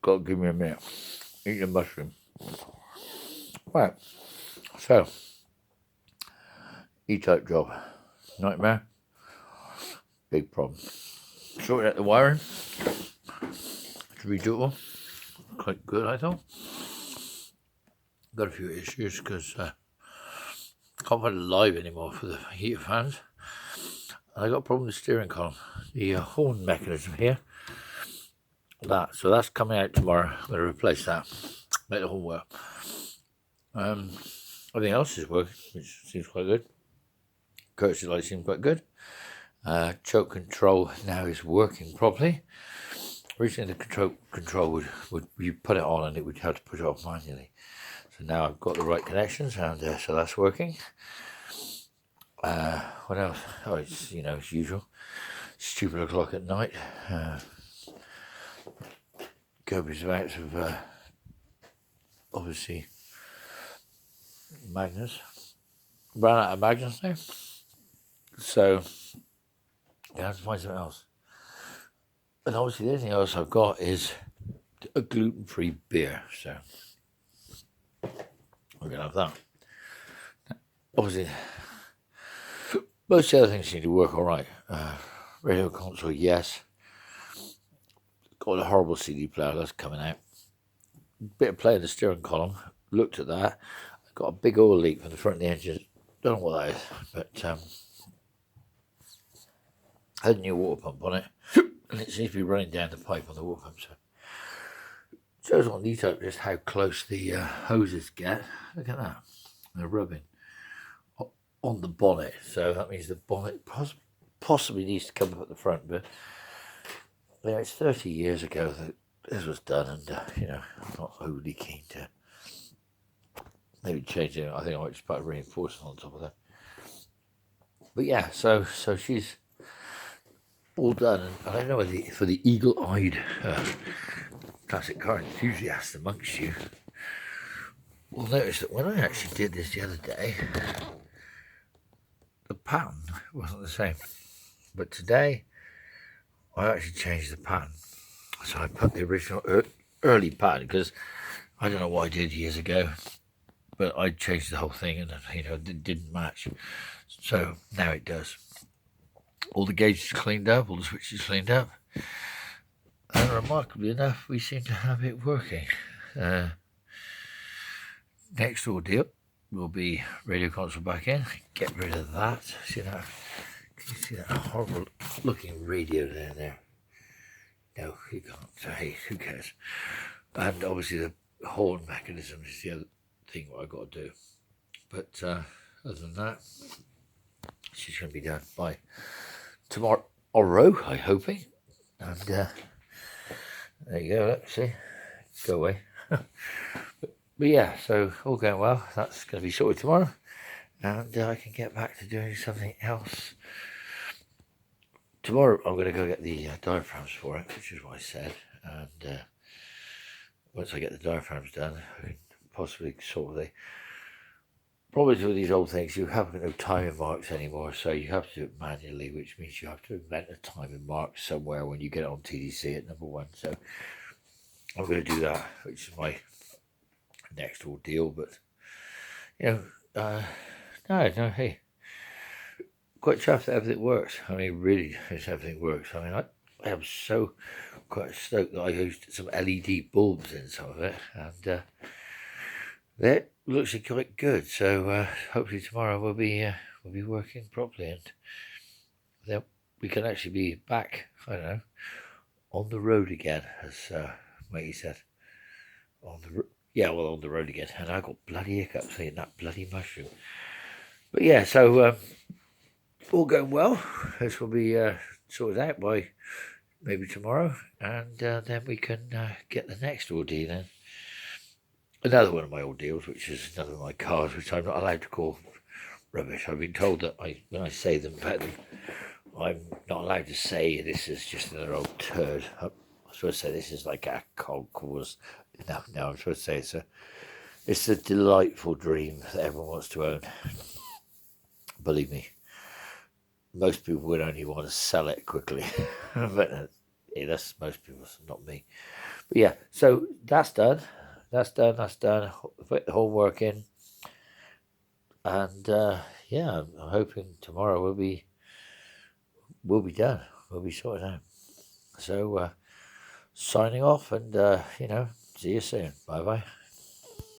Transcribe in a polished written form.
Got to give me a minute. Eat the mushroom. Right, so, E-Type job. Nightmare. Big problem. Sorted out the wiring. To redo it all. Quite good, I thought. Got a few issues because can't find it live anymore for the heater fans. And I got a problem with the steering column. The horn mechanism here. So that's coming out tomorrow. I'm going to replace that. Make the horn work. Everything else is working, which seems quite good. Courtesy light seems quite good. Choke control now is working properly. Originally the control would you put it on and it would have to put it off manually. So now I've got the right connections and so that's working. What else? Oh, it's as usual. Stupid o'clock at night. Copious amounts of obviously magnets. Ran out of magnets now. So I have to find something else. And obviously the only thing else I've got is a gluten-free beer, so we're going to have that. Obviously, most of the other things seem to work all right. Radio console, yes. Got a horrible CD player, that's coming out. Bit of play in the steering column, looked at that. I got a big oil leak from the front of the engine. Don't know what that is, but had a new water pump on it. And it seems to be running down the pipe on the water pump. So it shows on the E-Type just how close the hoses get. Look at that. They're rubbing on the bonnet. So that means the bonnet possibly needs to come up at the front. But it's 30 years ago that this was done. And, I'm not overly keen to maybe change it. I think I might just put a reinforcement on top of that. But yeah, so she's all done, and I don't know whether for the eagle-eyed classic car enthusiast amongst you will notice that when I actually did this the other day, the pattern wasn't the same. But today, I actually changed the pattern. So I put the original early pattern because I don't know what I did years ago, but I changed the whole thing and it didn't match. So now it does. All the gauges cleaned up, all the switches cleaned up, and remarkably enough, we seem to have it working. Next ordeal will be radio console back in, get rid of that. See that? Can you see that horrible looking radio down there? No, you can't. So hey, who cares? And obviously the horn mechanism is the other thing what I've got to do. But other than that, she's going to be done by tomorrow, I'm hoping. And there you go, let's see. Go away. But yeah, so all going well. That's going to be sorted tomorrow. And I can get back to doing something else. Tomorrow I'm going to go get the diaphragms for it, which is what I said. And once I get the diaphragms done, I can possibly sort of problems with these old things, you haven't no timing marks anymore, so you have to do it manually, which means you have to invent a timing mark somewhere when you get it on TDC at number 1. So I'm going to do that, which is my next ordeal. But no, hey, quite chuffed that everything works. I mean, really, everything works. I mean, I am so quite stoked that I used some LED bulbs in some of it, and that looks quite good. So hopefully tomorrow we'll be working properly, and then we can actually be back, I don't know, on the road again, as Matey said. On the road again. And I got bloody hiccups eating that bloody mushroom. But yeah, so all going well. This will be sorted out by maybe tomorrow, and then we can get the next ordeal in. Another one of my ordeals, which is another of my cars, which I'm not allowed to call rubbish. I've been told that when I say them about them, I'm not allowed to say this is just another old turd. I'm supposed to say this is like a concourse. No, I'm supposed to say it's a delightful dream that everyone wants to own. Believe me. most people would only want to sell it quickly, but yeah, that's most people, not me. But yeah, so that's done. That's done. That's done. Put the homework in, and yeah, I'm hoping tomorrow we'll be done. We'll be sorted out. So signing off, and see you soon. Bye bye.